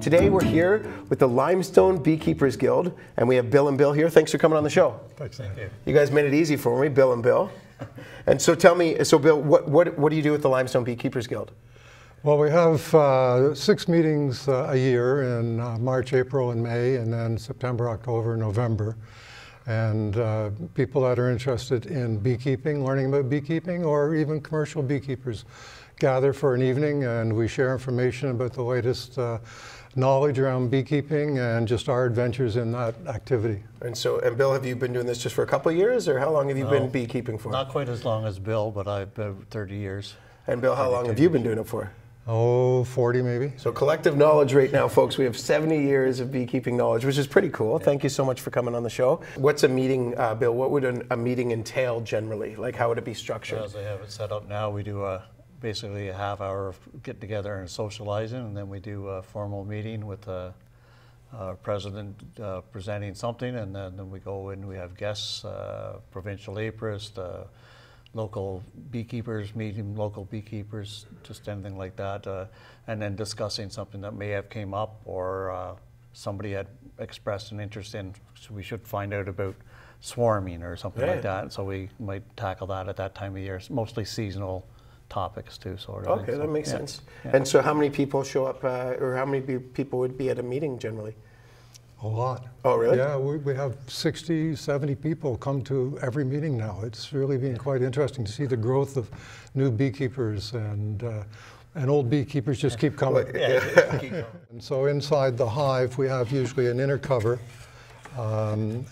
Today we're here with the Limestone Beekeepers Guild, and we have Bill and Bill here. Thanks for coming on the show. Thanks, thank you. You guys made it easy for me, Bill and Bill. And so tell me, so Bill, what do you do with the Limestone Beekeepers Guild? Well, we have 6 meetings a year in March, April, and May, and then September, October, November. And people that are interested in beekeeping, learning about beekeeping, or even commercial beekeepers gather for an evening, and we share information about the latest knowledge around beekeeping and just our adventures in that activity. And Bill, have you been doing this just for a couple of years, or how long have you been beekeeping for? Not quite as long as Bill, but I've been 30 years. And Bill, how long have you been doing it for? Oh, 40 maybe. So collective knowledge right now, folks, we have 70 years of beekeeping knowledge, which is pretty cool. Thank you so much for coming on the show. What's a meeting, Bill, what would a meeting entail generally? Like, how would it be structured? As I have it set up now, we do basically a half hour of get together and socializing, and then we do a formal meeting with the president presenting something, and then we go in, we have guests, provincial apiarists, local beekeepers, meeting local beekeepers, just anything like that, and then discussing something that may have came up or somebody had expressed an interest in, so we should find out about swarming or something like that, so we might tackle that at that time of year. It's mostly seasonal topics too, sort of. Okay, that makes sense. Yeah. And so how many people show up, or how many people would be at a meeting generally? A lot. Oh, really? Yeah, we have 60, 70 people come to every meeting now. It's really been quite interesting to see the growth of new beekeepers, and old beekeepers just keep coming. And so inside the hive, we have usually an inner cover, and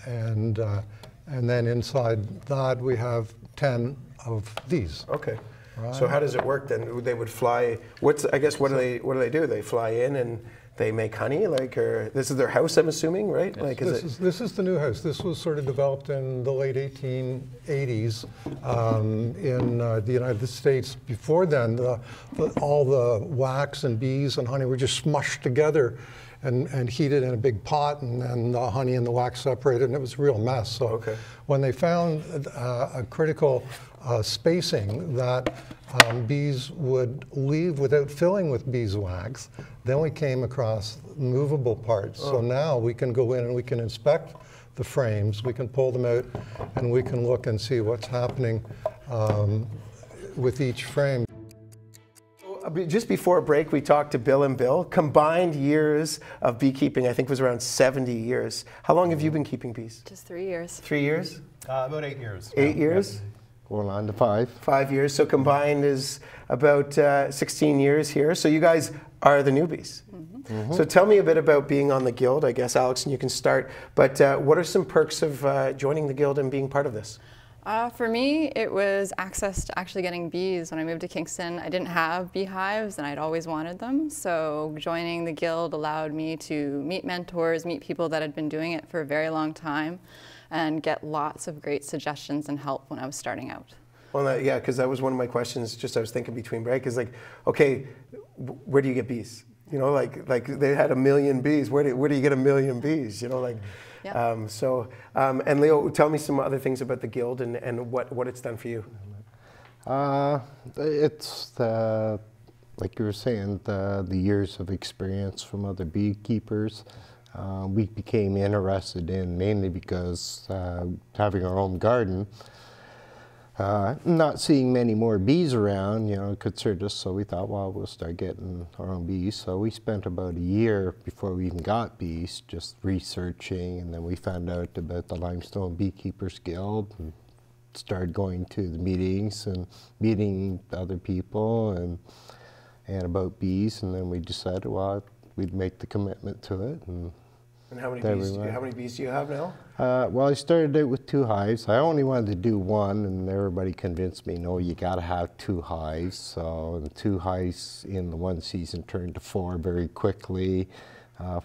then inside that we have 10 of these. Okay. Right. So how does it work then? They would fly. What do they do? They fly in and they make honey, like, or this is their house, I'm assuming, right? Yes. Like, This is the new house. This was sort of developed in the late 1880s in the United States. Before then, all the wax and bees and honey were just smushed together and heated in a big pot, and then the honey and the wax separated, and it was a real mess. So when they found a critical spacing that bees would leave without filling with beeswax, then we came across movable parts. So now we can go in and we can inspect the frames, we can pull them out, and we can look and see what's happening with each frame. Just before break, we talked to Bill and Bill. Combined years of beekeeping, I think, was around 70 years. How long have you been keeping bees? Just 3 years. 3 years? About 8 years. 8 years? Going on to 5. 5 years. So combined is about 16 years here. So you guys are the newbies. So tell me a bit about being on the guild. I guess, Alex, and you can start. But what are some perks of joining the guild and being part of this? For me, it was access to actually getting bees. When I moved to Kingston, I didn't have beehives, and I'd always wanted them. So joining the guild allowed me to meet mentors, meet people that had been doing it for a very long time, and get lots of great suggestions and help when I was starting out. Well, yeah, because that was one of my questions. Just I was thinking between break is like, okay, where do you get bees? You know, like they had 1 million bees. Where do you get 1 million bees? You know, like. Yep. And Leo, tell me some other things about the guild and what it's done for you. It's like you were saying, the years of experience from other beekeepers. We became interested in mainly because having our own garden, not seeing many more bees around, you know, concerned us, so we thought, well, we'll start getting our own bees. So we spent about a year before we even got bees just researching, and then we found out about the Limestone Beekeepers Guild and started going to the meetings and meeting other people and about bees, and then we decided, well, we'd make the commitment to it. And how many bees do you have now? Well, I started out with 2 hives. I only wanted to do 1, and everybody convinced me, no, you got to have 2 hives. So the 2 hives in the one season turned to 4 very quickly.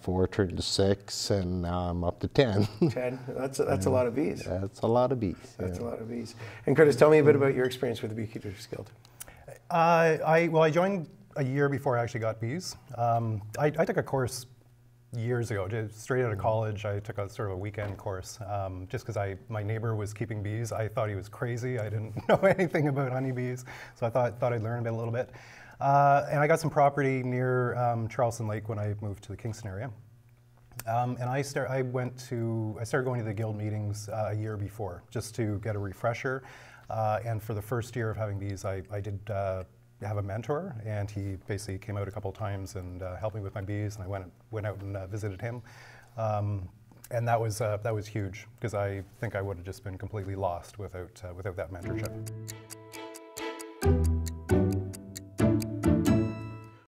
4 turned to 6, and now I'm up to 10. 10. That's a lot of bees. That's a lot of bees. That's a lot of bees. And Curtis, tell me a bit about your experience with the Beekeepers Guild. I joined a year before I actually got bees. I took a course years ago, just straight out of college. I took a sort of a weekend course just because my neighbor was keeping bees. I thought he was crazy. I didn't know anything about honeybees, so I thought I'd learn a little bit. And I got some property near Charleston Lake when I moved to the Kingston area. And I started going to the guild meetings a year before, just to get a refresher. And for the first year of having bees, I did have a mentor, and he basically came out a couple times and helped me with my bees, and I went out and visited him. And that was huge, because I think I would have just been completely lost without that mentorship.